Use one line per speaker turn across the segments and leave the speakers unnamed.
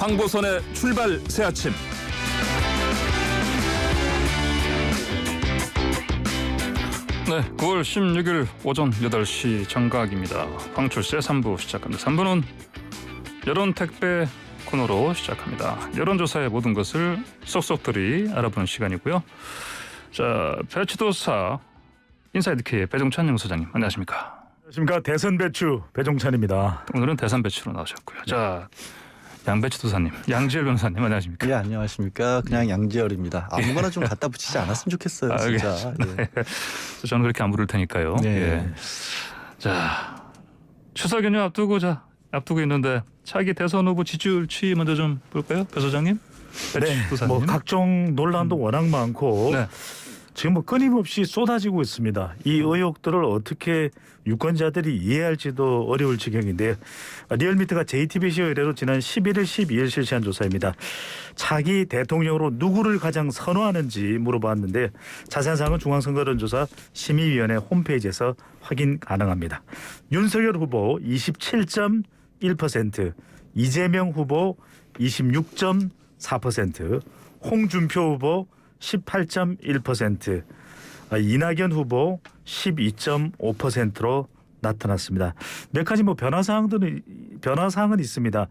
황보선의 출발 새 아침. 네, 9월 16일 오전 8시 정각입니다. 황출세 3부 시작합니다. 3부는 여론택배 코너로 시작합니다. 여론조사의 모든 것을 쏙쏙들이 알아보는 시간이고요. 자, 배추도사 인사이드K의 배종찬 연구소장님, 안녕하십니까?
안녕하십니까. 대선 배추 배종찬입니다.
오늘은 대선 배추로 나오셨고요. 자, 양배추 도사님, 양지열 변호사님, 안녕하십니까?
예, 안녕하십니까. 그냥 양지열입니다. 아무거나 좀 갖다 붙이지 않았으면 좋겠어요, 진짜.
네. 저는 그렇게 안 부를 테니까요.
네.
예. 자, 추석 연휴 앞두고 있는데 차기 대선 후보 지지율 추이 먼저 좀 볼까요, 배 소장님?
네,
도사님.
뭐 각종 논란도 워낙 많고
네.
지금 뭐 끊임없이 쏟아지고 있습니다. 이 의혹들을 어떻게 유권자들이 이해할지도 어려울 지경인데요. 리얼미터가 JTBC 의뢰로 지난 11일, 12일 실시한 조사입니다. 차기 대통령으로 누구를 가장 선호하는지 물어봤는데 자세한 사항은 중앙선거론조사 심의위원회 홈페이지에서 확인 가능합니다. 윤석열 후보 27.1%, 이재명 후보 26.4%, 홍준표 후보 18.1%, 이낙연 후보 12.5%로 나타났습니다. 몇 가지 뭐 변화사항은 있습니다.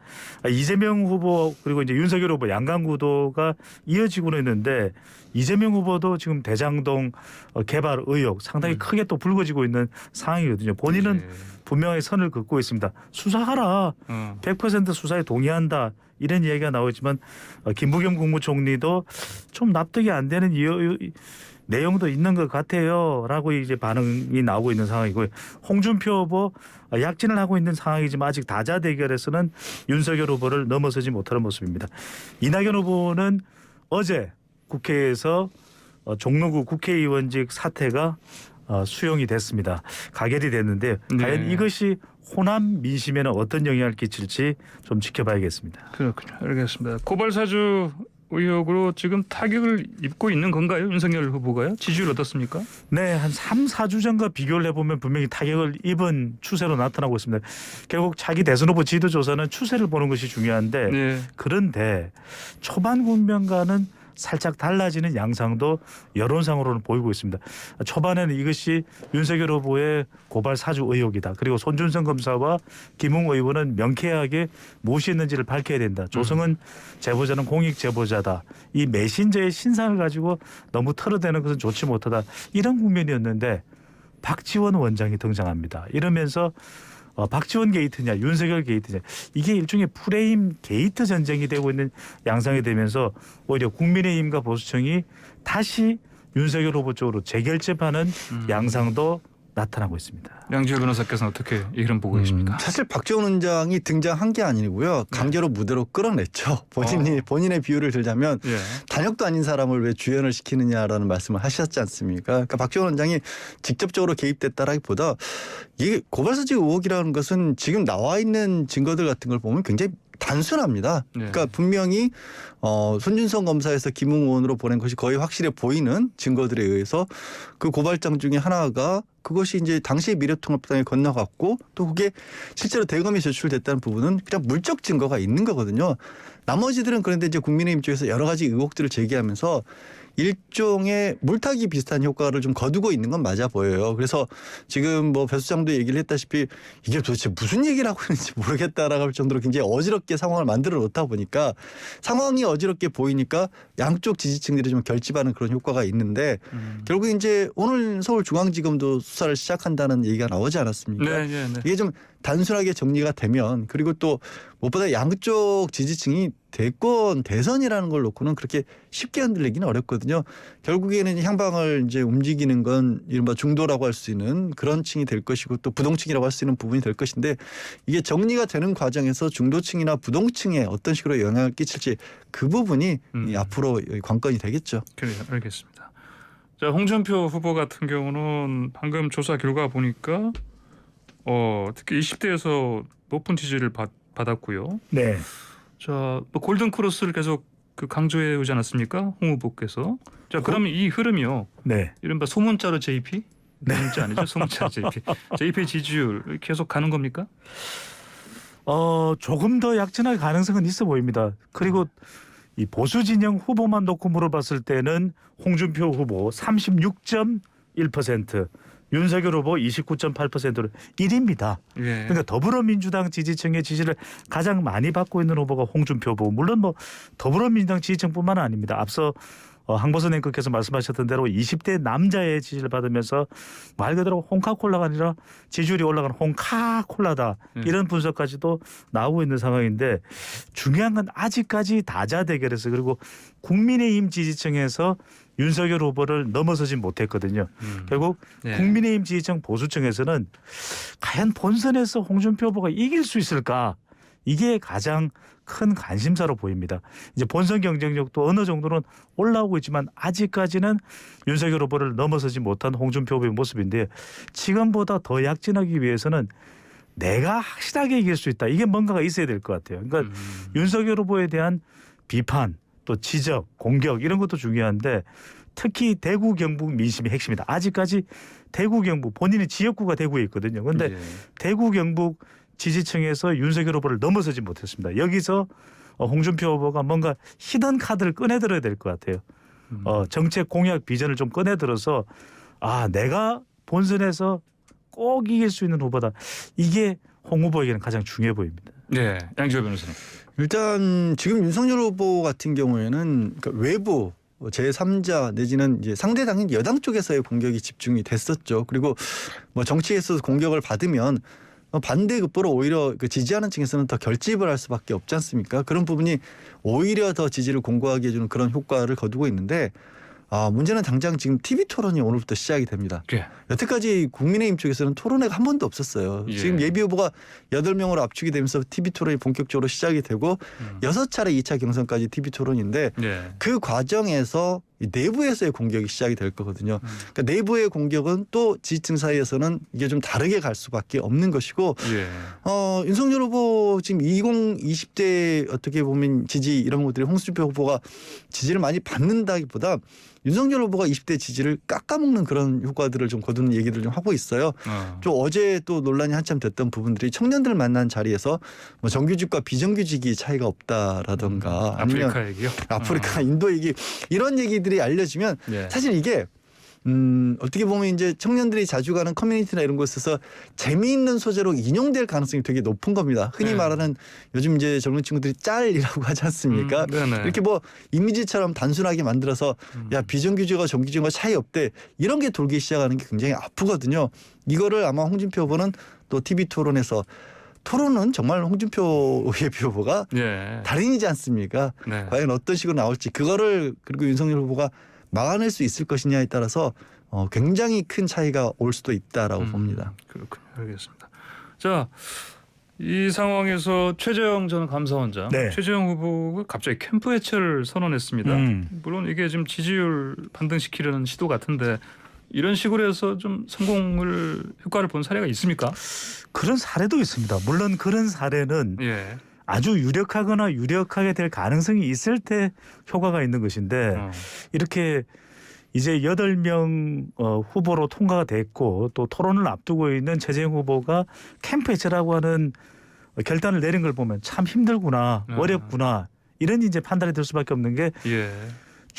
이재명 후보 그리고 이제 윤석열 후보 양강 구도가 이어지고는 있는데 이재명 후보도 지금 대장동 개발 의혹 상당히 크게 또 불거지고 있는 상황이거든요. 본인은 분명히 선을 긋고 있습니다. 수사하라. 100% 수사에 동의한다. 이런 이야기가 나오지만 김부겸 국무총리도 좀 납득이 안 되는 내용도 있는 것 같아요라고 이제 반응이 나오고 있는 상황이고요. 홍준표 후보 약진을 하고 있는 상황이지만 아직 다자 대결에서는 윤석열 후보를 넘어서지 못하는 모습입니다. 이낙연 후보는 어제 국회에서 종로구 국회의원직 사퇴가 수용이 됐습니다. 가결이 됐는데 과연 이것이 호남 민심에는 어떤 영향을 끼칠지 좀 지켜봐야겠습니다.
그렇군요. 알겠습니다. 고발사주 의혹으로 지금 타격을 입고 있는 건가요? 윤석열 후보가요? 지지율 어떻습니까?
네, 한 3, 4주 전과 비교를 해보면 분명히 타격을 입은 추세로 나타나고 있습니다. 결국 차기 대선 후보 지도조사는 추세를 보는 것이 중요한데
네.
그런데 초반 국면과는 살짝 달라지는 양상도 여론상으로는 보이고 있습니다. 초반에는 이것이 윤석열 후보의 고발 사주 의혹이다. 그리고 손준성 검사와 김웅 의원은 명쾌하게 무엇이 있는지를 밝혀야 된다. 조성은 제보자는 공익 제보자다. 이 메신저의 신상을 가지고 너무 털어대는 것은 좋지 못하다. 이런 국면이었는데 박지원 원장이 등장합니다. 이러면서 박지원 게이트냐 윤석열 게이트냐 이게 일종의 프레임 게이트 전쟁이 되고 있는 양상이 되면서 오히려 국민의힘과 보수층이 다시 윤석열 후보 쪽으로 재결집하는 양상도 나타나고 있습니다.
양지열 변호사께서는 어떻게 이 흐름 보고 계십니까?
사실 박지원 원장이 등장한 게 아니고요. 강제로 무대로 끌어냈죠. 본인의 비유를 들자면
예.
단역도 아닌 사람을 왜 주연을 시키느냐라는 말씀을 하셨지 않습니까? 그러니까 박지원 원장이 직접적으로 개입됐다라기보다 이게 고발사주 의혹이라는 것은 지금 나와 있는 증거들 같은 걸 보면 굉장히 단순합니다. 그러니까 분명히 손준성 검사에서 김웅 의원으로 보낸 것이 거의 확실해 보이는 증거들에 의해서 그 고발장 중에 하나가 그것이 이제 당시 미래통합당에 건너갔고 또 그게 실제로 대검에 제출됐다는 부분은 그냥 물적 증거가 있는 거거든요. 나머지들은 그런데 이제 국민의힘 쪽에서 여러 가지 의혹들을 제기하면서 일종의 물타기 비슷한 효과를 좀 거두고 있는 건 맞아 보여요. 그래서 지금 뭐 배 수장도 얘기를 했다시피 이게 도대체 무슨 얘기를 하고 있는지 모르겠다라고 할 정도로 굉장히 어지럽게 상황을 만들어 놓다 보니까 상황이 어지럽게 보이니까 양쪽 지지층들이 좀 결집하는 그런 효과가 있는데 결국 이제 오늘 서울중앙지검도 수사를 시작한다는 얘기가 나오지 않았습니까?
네.
이게 좀 단순하게 정리가 되면 그리고 또 무엇보다 양쪽 지지층이 대선이라는 걸 놓고는 그렇게 쉽게 흔들리기는 어렵거든요. 결국에는 향방을 이제 움직이는 건 이른바 중도라고 할 수 있는 그런 층이 될 것이고 또 부동층이라고 할 수 있는 부분이 될 것인데 이게 정리가 되는 과정에서 중도층이나 부동층에 어떤 식으로 영향을 끼칠지 그 부분이 앞으로 관건이 되겠죠.
그래요. 알겠습니다. 자, 홍준표 후보 같은 경우는 방금 조사 결과 보니까 특히 20대에서 높은 지지를 받았고요.
네.
자, 뭐 골든 크로스를 계속 강조해 오지 않았습니까? 홍 후보께서. 자, 그러면 이 흐름이요.
네.
이른바 소문자로 JP? 문자 아니죠? 소문자로 JP. JP 지지율 계속 가는 겁니까?
조금 더 약진할 가능성은 있어 보입니다. 그리고 이 보수 진영 후보만 놓고 물어봤을 때는 홍준표 후보 36.1%, 윤석열 후보 29.8%로 1위입니다.
예.
그러니까 더불어민주당 지지층의 지지를 가장 많이 받고 있는 후보가 홍준표 후보. 물론 뭐 더불어민주당 지지층뿐만 아닙니다. 앞서 황보선 앵커께서 말씀하셨던 대로 20대 남자의 지지를 받으면서 말 그대로 홍카콜라가 아니라 지지율이 올라가는 홍카콜라다. 이런 분석까지도 나오고 있는 상황인데 중요한 건 아직까지 다자대결에서 그리고 국민의힘 지지층에서 윤석열 후보를 넘어서지 못했거든요. 결국
예.
국민의힘 지지층 보수층에서는 과연 본선에서 홍준표 후보가 이길 수 있을까? 이게 가장 큰 관심사로 보입니다. 이제 본선 경쟁력도 어느 정도는 올라오고 있지만 아직까지는 윤석열 후보를 넘어서지 못한 홍준표 후보의 모습인데 지금보다 더 약진하기 위해서는 내가 확실하게 이길 수 있다. 이게 뭔가가 있어야 될 것 같아요. 그러니까 윤석열 후보에 대한 비판, 또 지적, 공격 이런 것도 중요한데 특히 대구 경북 민심이 핵심이다. 아직까지 대구 경북 본인의 지역구가 대구에 있거든요. 그런데
예.
대구 경북 지지층에서 윤석열 후보를 넘어서지 못했습니다. 여기서 홍준표 후보가 뭔가 히든 카드를 꺼내들어야 될 것 같아요. 정책 공약 비전을 좀 꺼내들어서 내가 본선에서 꼭 이길 수 있는 후보다. 이게 홍 후보에게는 가장 중요해 보입니다.
네, 양지호 변호사님.
일단 지금 윤석열 후보 같은 경우에는 그러니까 외부 제3자 내지는 이제 상대 당인 여당 쪽에서의 공격이 집중이 됐었죠. 그리고 뭐 정치에서 공격을 받으면 반대급부로 오히려 그 지지하는 층에서는 더 결집을 할 수밖에 없지 않습니까? 그런 부분이 오히려 더 지지를 공고하게 해주는 그런 효과를 거두고 있는데 문제는 당장 지금 TV 토론이 오늘부터 시작이 됩니다.
예.
여태까지 국민의힘 쪽에서는 토론회가 한 번도 없었어요.
예.
지금 예비 후보가 8명으로 압축이 되면서 TV 토론이 본격적으로 시작이 되고 6차례 2차 경선까지 TV 토론인데
예.
그 과정에서 이 내부에서의 공격이 시작이 될 거거든요. 그러니까 내부의 공격은 또 지지층 사이에서는 이게 좀 다르게 갈 수밖에 없는 것이고
예.
윤석열 후보 지금 20대 어떻게 보면 지지 이런 것들이 홍준표 후보가 지지를 많이 받는다기보다 윤석열 후보가 20대 지지를 깎아먹는 그런 효과들을 좀 거두는 얘기들을 좀 하고 있어요. 좀 어제 또 논란이 한참 됐던 부분들이 청년들 만난 자리에서 뭐 정규직과 비정규직이 차이가 없다라던가 아니면
아프리카 얘기요?
아프리카 인도 얘기 이런 얘기들이 알려지면
예.
사실 이게 어떻게 보면 이제 청년들이 자주 가는 커뮤니티나 이런 곳에서 재미있는 소재로 인용될 가능성이 되게 높은 겁니다. 흔히
네.
말하는 요즘 이제 젊은 친구들이 짤이라고 하지 않습니까?
네네.
이렇게 뭐 이미지처럼 단순하게 만들어서 야 비정규직과 정규직과 차이 없대 이런 게 돌기 시작하는 게 굉장히 아프거든요. 이거를 아마 홍준표 후보는 또 TV 토론에서 토론은 정말 홍준표 예비 후보가
예.
달인이지 않습니까?
네.
과연 어떤 식으로 나올지 그거를 그리고 윤석열 후보가 막아낼 수 있을 것이냐에 따라서 굉장히 큰 차이가 올 수도 있다라고 봅니다.
그렇군요. 알겠습니다. 자, 이 상황에서 최재형 전 감사원장,
네.
최재형 후보가 갑자기 캠프 해체를 선언했습니다. 물론 이게 지금 지지율 반등시키려는 시도 같은데 이런 식으로 해서 좀 성공을 효과를 본 사례가 있습니까?
그런 사례도 있습니다. 물론 그런 사례는
예.
아주 유력하거나 유력하게 될 가능성이 있을 때 효과가 있는 것인데 이렇게 이제 8명 후보로 통과가 됐고 또 토론을 앞두고 있는 최재형 후보가 캠프 해체라고 하는 결단을 내린 걸 보면 참 힘들구나, 어렵구나 이런 이제 판단이 들 수밖에 없는 게
예.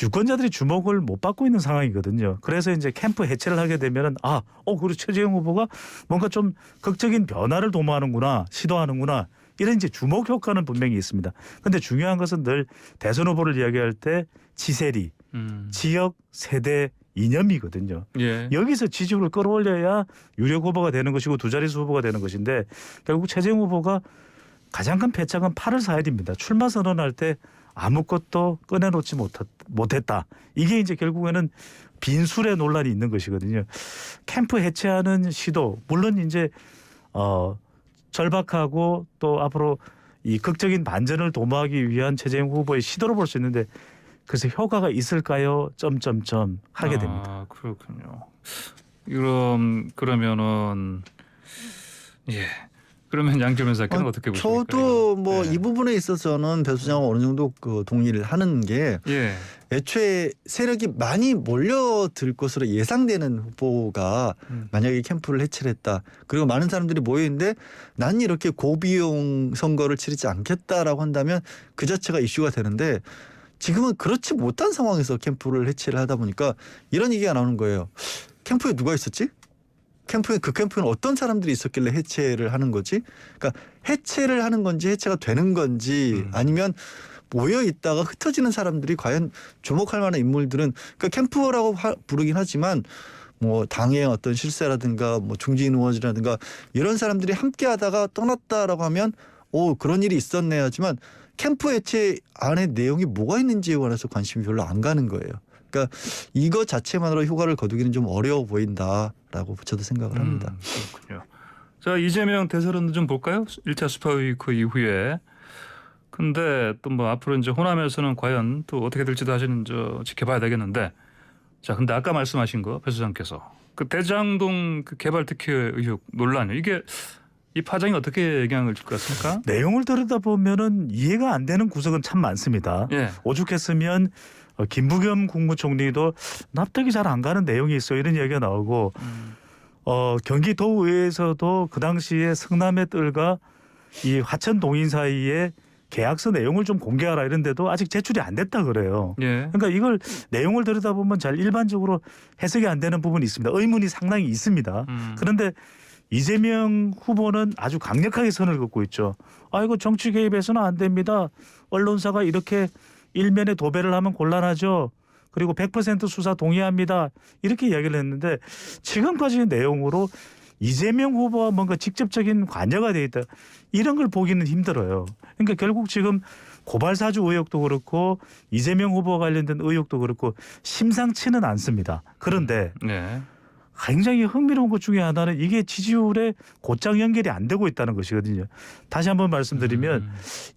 유권자들이 주목을 못 받고 있는 상황이거든요. 그래서 이제 캠프 해체를 하게 되면은 그리고 최재형 후보가 뭔가 좀 극적인 변화를 도모하는구나, 시도하는구나. 이런 이제 주목 효과는 분명히 있습니다. 그런데 중요한 것은 늘 대선 후보를 이야기할 때 지세리, 지역, 세대, 이념이거든요.
예.
여기서 지지율을 끌어올려야 유력 후보가 되는 것이고 두 자릿수 후보가 되는 것인데 결국 최재형 후보가 가장 큰 패착은 8월 4일입니다. 출마 선언할 때 아무것도 꺼내놓지 못했다. 이게 이제 결국에는 빈술의 논란이 있는 것이거든요. 캠프 해체하는 시도 물론 이제 절박하고 또 앞으로 이 극적인 반전을 도모하기 위한 최재형 후보의 시도로 볼 수 있는데 그래서 효과가 있을까요? 점점점 하게 됩니다.
그렇군요. 그러면은 예. 그러면 양 변호사께는 어떻게 보십니까?
저도 뭐
예.
이 부분에 있어서는 배 소장은 어느 정도 그 동의를 하는 게
예.
애초에 세력이 많이 몰려들 것으로 예상되는 후보가 만약에 캠프를 해체를 했다. 그리고 많은 사람들이 모여 있는데 난 이렇게 고비용 선거를 치르지 않겠다라고 한다면 그 자체가 이슈가 되는데 지금은 그렇지 못한 상황에서 캠프를 해체를 하다 보니까 이런 얘기가 나오는 거예요. 캠프에 누가 있었지? 그 캠프는 어떤 사람들이 있었길래 해체를 하는 거지? 그러니까 해체를 하는 건지 해체가 되는 건지 아니면 모여 있다가 흩어지는 사람들이 과연 주목할 만한 인물들은 그러니까 캠프라고 부르긴 하지만 뭐 당의 어떤 실세라든가 뭐 중진 의원이라든가 이런 사람들이 함께 하다가 떠났다라고 하면 그런 일이 있었네 하지만 캠프 해체 안에 내용이 뭐가 있는지에 관해서 관심이 별로 안 가는 거예요. 그러니까 이거 자체만으로 효과를 거두기는 좀 어려워 보인다라고 저도 생각을 합니다.
그렇군요. 자, 이재명 대선은 좀 볼까요? 1차 슈퍼위크 이후에. 근데 또 뭐 앞으로 이제 호남에서는 과연 또 어떻게 될지도 사실은 지켜봐야 되겠는데. 자, 근데 아까 말씀하신 거 배 소장께서 그 대장동 그 개발 특혜 의혹 논란이요. 이게 이 파장이 어떻게 영향을 줄 것 같습니까?
내용을 들여다보면은 이해가 안 되는 구석은 참 많습니다.
예.
오죽했으면 김부겸 국무총리도 납득이 잘 안 가는 내용이 있어 이런 이야기가 나오고 경기도의회에서도 그 당시에 성남의 뜰과 이 화천 동인 사이에 계약서 내용을 좀 공개하라 이런데도 아직 제출이 안 됐다 그래요.
예.
그러니까 이걸 내용을 들여다보면 잘 일반적으로 해석이 안 되는 부분이 있습니다. 의문이 상당히 있습니다. 그런데 이재명 후보는 아주 강력하게 선을 긋고 있죠. 이거 정치 개입해서는 안 됩니다. 언론사가 이렇게 일면에 도배를 하면 곤란하죠. 그리고 100% 수사 동의합니다. 이렇게 이야기를 했는데 지금까지의 내용으로 이재명 후보와 뭔가 직접적인 관여가 돼 있다. 이런 걸 보기는 힘들어요. 그러니까 결국 지금 고발사주 의혹도 그렇고 이재명 후보와 관련된 의혹도 그렇고 심상치는 않습니다. 그런데
네.
굉장히 흥미로운 것 중에 하나는 이게 지지율에 곧장 연결이 안 되고 있다는 것이거든요. 다시 한번 말씀드리면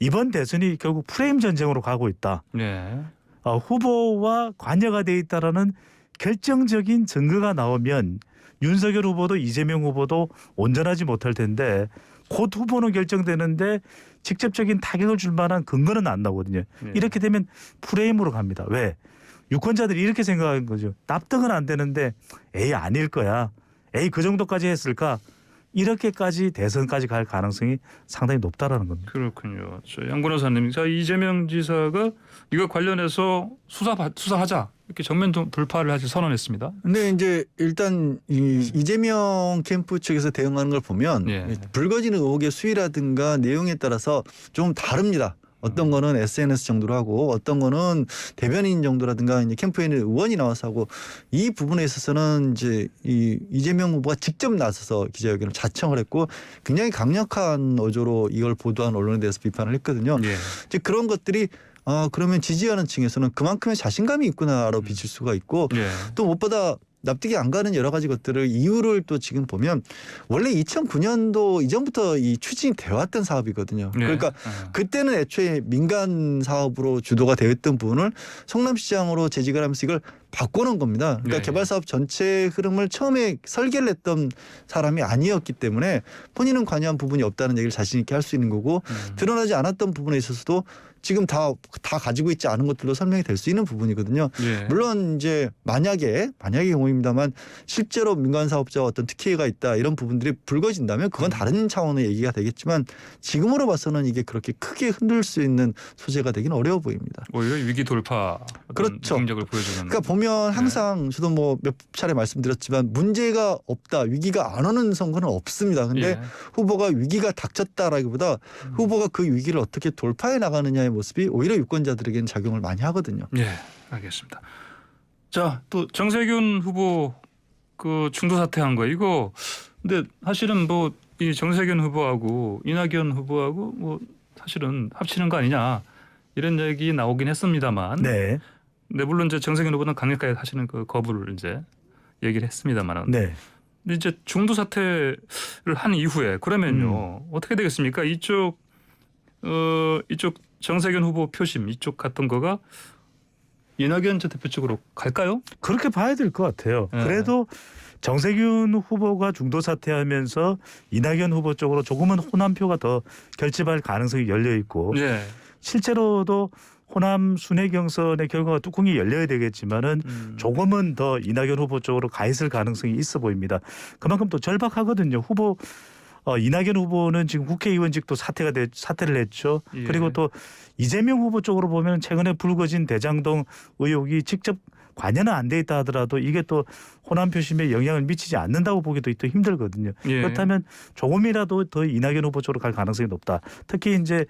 이번 대선이 결국 프레임 전쟁으로 가고 있다.
네.
후보와 관여가 돼 있다라는 결정적인 증거가 나오면 윤석열 후보도 이재명 후보도 온전하지 못할 텐데 곧 후보는 결정되는데 직접적인 타격을 줄 만한 근거는 안 나오거든요.
네.
이렇게 되면 프레임으로 갑니다. 왜? 유권자들이 이렇게 생각하는 거죠. 납득은 안 되는데 아닐 거야. 그 정도까지 했을까? 이렇게까지 대선까지 갈 가능성이 상당히 높다라는 겁니다.
그렇군요. 양 변호사님, 자 이재명 지사가 이거 관련해서 수사하자 이렇게 전면 돌파를 하지 선언했습니다.
근데 이제 일단 이재명 캠프 측에서 대응하는 걸 보면
예.
불거지는 의혹의 수위라든가 내용에 따라서 좀 다릅니다. 어떤 거는 SNS 정도로 하고 어떤 거는 대변인 정도라든가 이제 캠프에 있는 의원이 나와서 하고 이 부분에 있어서는 이제 이재명 후보가 직접 나서서 기자회견을 자청을 했고 굉장히 강력한 어조로 이걸 보도한 언론에 대해서 비판을 했거든요.
예.
이제 그런 것들이 그러면 지지하는 층에서는 그만큼의 자신감이 있구나라고 비칠 수가 있고
예.
또 무엇보다 납득이 안 가는 여러 가지 것들을 이유를 또 지금 보면 원래 2009년도 이전부터 이 추진이 되어 왔던 사업이거든요.
예.
그러니까 그때는 애초에 민간 사업으로 주도가 되어 있던 부분을 성남시장으로 재직을 하면서 이걸 바꿔놓은 겁니다. 그러니까
예.
개발 사업 전체 흐름을 처음에 설계를 했던 사람이 아니었기 때문에 본인은 관여한 부분이 없다는 얘기를 자신 있게 할 수 있는 거고 드러나지 않았던 부분에 있어서도 지금 다 가지고 있지 않은 것들로 설명이 될 수 있는 부분이거든요.
예.
물론 이제 만약에 경우입니다만 실제로 민간 사업자와 어떤 특혜가 있다 이런 부분들이 불거진다면 그건 다른 차원의 얘기가 되겠지만 지금으로 봐서는 이게 그렇게 크게 흔들 수 있는 소재가 되기는 어려워 보입니다.
오히려 위기 돌파
그렇죠.
능력을 보여주는.
그러니까 보면 항상 저도 뭐 몇 차례 말씀드렸지만 문제가 없다, 위기가 안 오는 선거는 없습니다. 근데
예.
후보가 위기가 닥쳤다라기보다 후보가 그 위기를 어떻게 돌파해 나가느냐의 모습이 오히려 유권자들에게는 작용을 많이 하거든요.
예, 알겠습니다. 자, 또 정세균 후보 그 중도 사퇴한 거 이거 근데 사실은 뭐 이 정세균 후보하고 이낙연 후보하고 뭐 사실은 합치는 거 아니냐 이런 얘기 나오긴 했습니다만.
네.
네, 물론 이제 정세균 후보는 강력하게 사실은 그 거부를 이제 얘기를 했습니다만은.
네.
근데 이제 중도 사퇴를 한 이후에 그러면요 어떻게 되겠습니까? 이쪽 정세균 후보 표심 이쪽 갔던 거가 이낙연 전 대표 쪽으로 갈까요?
그렇게 봐야 될 것 같아요.
네.
그래도 정세균 후보가 중도 사퇴하면서 이낙연 후보 쪽으로 조금은 호남표가 더 결집할 가능성이 열려 있고
예.
실제로도 호남 순회 경선의 결과가 뚜껑이 열려야 되겠지만은 조금은 더 이낙연 후보 쪽으로 가 있을 가능성이 있어 보입니다. 그만큼 또 절박하거든요. 이낙연 후보는 지금 국회의원직도 사퇴를 했죠.
예.
그리고 또 이재명 후보 쪽으로 보면 최근에 불거진 대장동 의혹이 직접 관여는 안 돼 있다 하더라도 이게 또 호남 표심에 영향을 미치지 않는다고 보기도 또 힘들거든요.
예.
그렇다면 조금이라도 더 이낙연 후보 쪽으로 갈 가능성이 높다. 특히 이제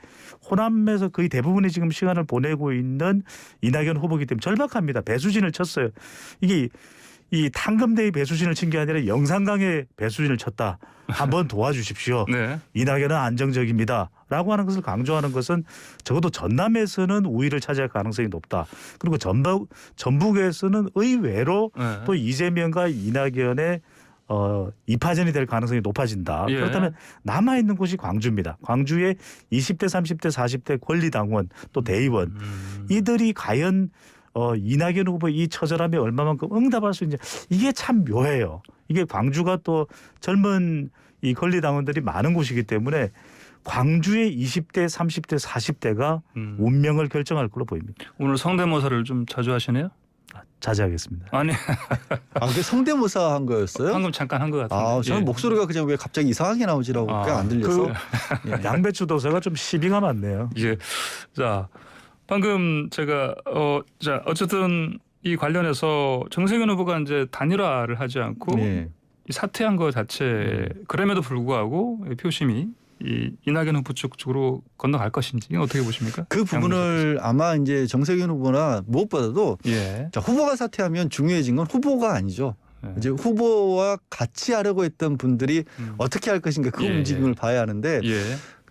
호남에서 거의 대부분의 지금 시간을 보내고 있는 이낙연 후보이기 때문에 절박합니다. 배수진을 쳤어요. 이게 이 탕금대의 배수진을 친 게 아니라 영산강의 배수진을 쳤다. 한번 도와주십시오.
네.
이낙연은 안정적입니다. 라고 하는 것을 강조하는 것은 적어도 전남에서는 우위를 차지할 가능성이 높다. 그리고 전북에서는 의외로
네.
또 이재명과 이낙연의 2파전이 될 가능성이 높아진다.
예.
그렇다면 남아있는 곳이 광주입니다. 광주의 20대, 30대, 40대 권리당원 또 대의원 이들이 과연 이낙연 후보 이 처절함에 얼마만큼 응답할 수 있는지 이게 참 묘해요. 이게 광주가 또 젊은 이 권리당원들이 많은 곳이기 때문에 광주의 20대, 30대, 40대가 운명을 결정할 걸로 보입니다.
오늘 성대모사를 좀 자주 하시네요?
자제하겠습니다.
아니
그게 성대모사 한 거였어요?
방금 잠깐 한 것 같은데.
저는
예.
목소리가 그냥 왜 갑자기 이상하게 나오지라고
아,
그게 안 들려서.
양배추 도사가 좀 시비가 많네요.
예. 자, 방금 제가 어쨌든 이 관련해서 정세균 후보가 이제 단일화를 하지 않고
네.
이 사퇴한 것 자체 그럼에도 불구하고 표심이 이 이낙연 후보 쪽으로 건너갈 것인지 이건 어떻게 보십니까?
그 부분을 아마 이제 정세균 후보나 무엇보다도
예.
자, 후보가 사퇴하면 중요해진 건 후보가 아니죠.
예.
이제 후보와 같이 하려고 했던 분들이 어떻게 할 것인가 그
예,
움직임을 봐야 하는데
예.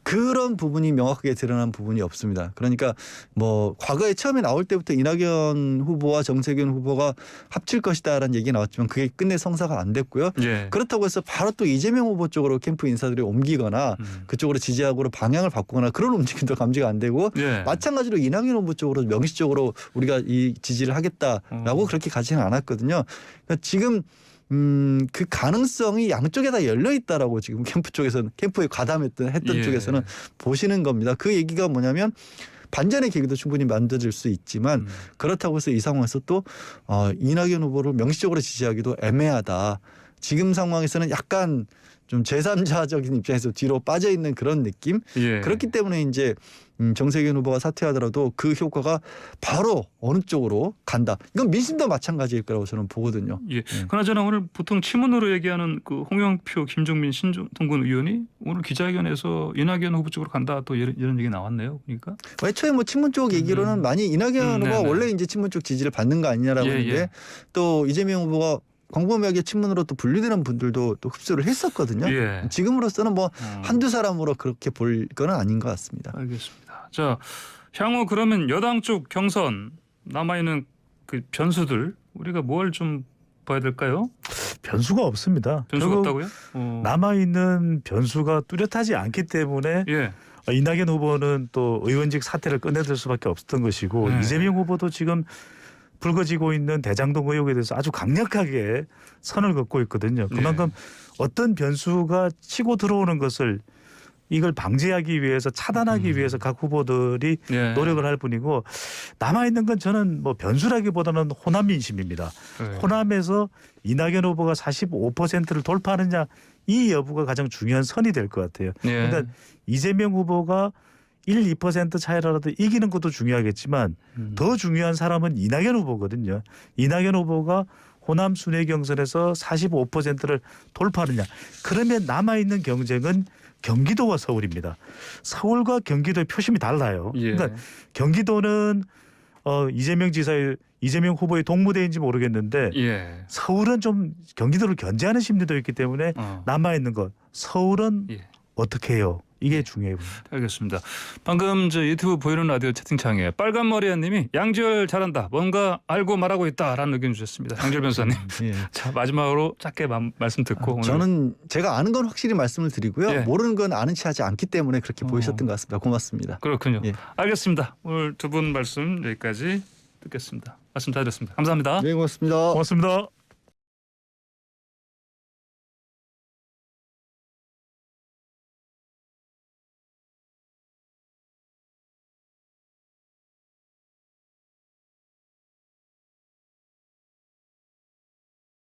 그런 부분이 명확하게 드러난 부분이 없습니다. 그러니까 뭐 과거에 처음에 나올 때부터 이낙연 후보와 정세균 후보가 합칠 것이다라는 얘기가 나왔지만 그게 끝내 성사가 안 됐고요.
예.
그렇다고 해서 바로 또 이재명 후보 쪽으로 캠프 인사들이 옮기거나 그쪽으로 지지하고 방향을 바꾸거나 그런 움직임도 감지가 안 되고
예.
마찬가지로 이낙연 후보 쪽으로 명시적으로 우리가 이 지지를 하겠다라고 그렇게 가지는 않았거든요. 그러니까 지금 그 가능성이 양쪽에 다 열려 있다라고 지금 캠프에 했던
예.
쪽에서는 보시는 겁니다. 그 얘기가 뭐냐면 반전의 계기도 충분히 만들어질 수 있지만 그렇다고 해서 이 상황에서 또 이낙연 후보를 명시적으로 지지하기도 애매하다. 지금 상황에서는 약간 좀 제3자적인 입장에서 뒤로 빠져 있는 그런 느낌.
예.
그렇기 때문에 이제 정세균 후보가 사퇴하더라도 그 효과가 바로 어느 쪽으로 간다. 이건 민심도 마찬가지일 거라고 저는 보거든요.
예. 그나저나 오늘 보통 친문으로 얘기하는 그 홍영표, 김종민, 신동근 의원이 오늘 기자회견에서 이낙연 후보 쪽으로 간다 또 이런 얘기 나왔네요. 그러니까
애초에 뭐 친문 쪽 얘기로는 많이 이낙연 후보가
네네.
원래 이제 친문 쪽 지지를 받는 거 아니냐라고
예,
하는데
예.
또 이재명 후보가 광범위하게 친문으로 또 분류되는 분들도 또 흡수를 했었거든요.
예.
지금으로서는 뭐 한두 사람으로 그렇게 볼 건 아닌 것 같습니다.
알겠습니다. 자, 향후 그러면 여당 쪽 경선 남아있는 그 변수들 우리가 뭘 좀 봐야 될까요?
변수가 없습니다.
변수가
결국
없다고요?
남아있는 변수가 뚜렷하지 않기 때문에
예.
이낙연 후보는 또 의원직 사퇴를 꺼내들 수밖에 없었던 것이고
네.
이재명 후보도 지금 불거지고 있는 대장동 의혹에 대해서 아주 강력하게 선을 긋고 있거든요. 그만큼 어떤 변수가 치고 들어오는 것을 이걸 방지하기 위해서 차단하기 위해서 각 후보들이
예.
노력을 할 뿐이고 남아있는 건 저는 뭐 변수라기보다는 호남 민심입니다.
예.
호남에서 이낙연 후보가 45%를 돌파하느냐 이 여부가 가장 중요한 선이 될 것 같아요.
예.
그러니까 이재명 후보가 1, 2% 차이라도 이기는 것도 중요하겠지만 더 중요한 사람은 이낙연 후보거든요. 이낙연 후보가 호남 순회 경선에서 45%를 돌파하느냐. 그러면 남아있는 경쟁은 경기도와 서울입니다. 서울과 경기도의 표심이 달라요.
예.
그러니까 경기도는 이재명 후보의 동무대인지 모르겠는데
예.
서울은 좀 경기도를 견제하는 심리도 있기 때문에 남아있는 것. 서울은
예.
어떻게 해요? 이게 중요해요.
알겠습니다. 방금 저 유튜브 보이는 라디오 채팅창에 빨간 머리야님이 양지열 잘한다. 뭔가 알고 말하고 있다라는 의견 주셨습니다. 양지열 변호사님.
예.
자 마지막으로 짧게 말씀 듣고 오늘
저는 제가 아는 건 확실히 말씀을 드리고요.
예.
모르는 건 아는 체 하지 않기 때문에 그렇게 보이셨던 것 같습니다. 고맙습니다.
그렇군요.
예.
알겠습니다. 오늘 두 분 말씀 여기까지 듣겠습니다. 말씀 잘 들었습니다. 감사합니다.
네, 고맙습니다.
고맙습니다.